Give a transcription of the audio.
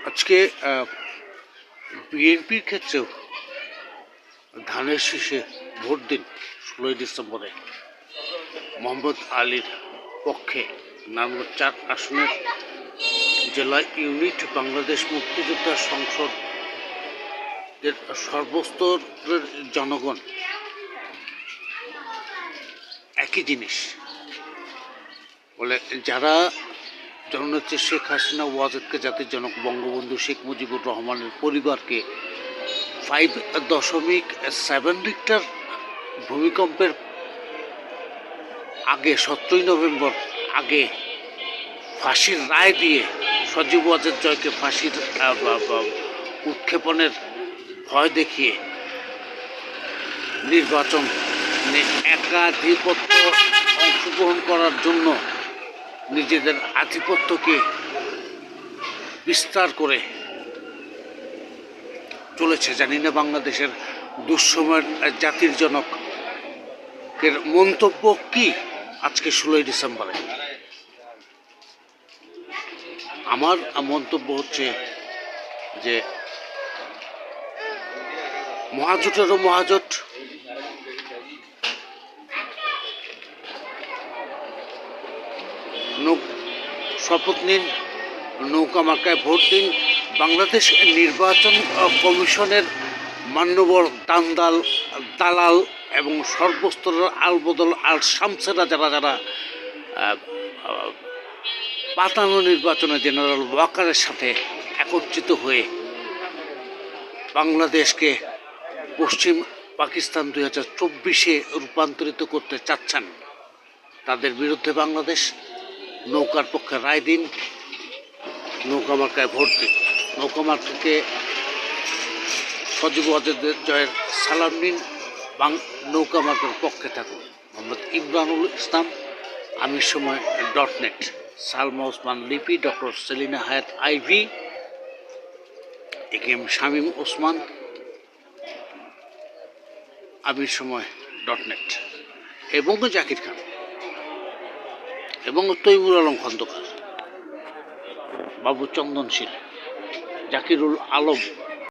আজকে বিএনপির ক্ষেত্রেও ধানের শীষে ভোট দিন 16ই ডিসেম্বরে মোহাম্মদ আলীর পক্ষে নারায়ণগঞ্জ 4 আসনের জেলা ইউনিট বাংলাদেশ মুক্তিযোদ্ধা সংসদের সর্বস্তরের জনগণ একই জিনিস বলে, যারা জননেত্রী শেখ হাসিনা ওয়াজেদকে জাতির জনক বঙ্গবন্ধু শেখ মুজিবুর রহমানের পরিবারকে 5.7 রিক্টার ভূমিকম্পের আগে 17ই নভেম্বর আগে ফাঁসির রায় দিয়ে সজীব ওয়াজেদ জয়কে ফাঁসির উৎক্ষেপণের ভয় দেখিয়ে নির্বাচনে একাধিপত্য অংশগ্রহণ করার জন্য নিজেদের আধিপত্যকে বিস্তার করে চলেছে। জানি না বাংলাদেশের দুঃসময়ের জাতির জনকের মন্তব্য কি আজকে 16ই ডিসেম্বরে। আমার মন্তব্য হচ্ছে যে মহাজোটেরও মহাজোট, শপথ নিন, নৌকা মার্কায় ভোট দিন। বাংলাদেশ নির্বাচন কমিশনের মান্যবর দালাল এবং সর্বস্তরের আলবদল আল শামসেরা যারা পাতানো নির্বাচনে জেনারেল ওয়াকারের সাথে একত্রিত হয়ে বাংলাদেশকে পশ্চিম পাকিস্তান 2024-এ রূপান্তরিত করতে চাচ্ছেন, তাদের বিরুদ্ধে বাংলাদেশ নৌকার পক্ষে রায় দিন, নৌকা মার্কায় ভোট দিন। নৌকা মার্কাকে সজীব ওয়াজেদের জয়ের সালাম নিন, নৌকা মার্কার পক্ষে থাকুন। মোহাম্মদ ইমরানুল ইসলাম, আমির সময় .net, সালমা ওসমান লিপি, ডক্টর সেলিনা হায়াত আইভি, একেএম শামীম ওসমান, আমির সময় .net, এবং জাকির খান এবং তৈমুর আলম খন্দকার, বাবু চন্দনশীল, জাকিরুল আলম,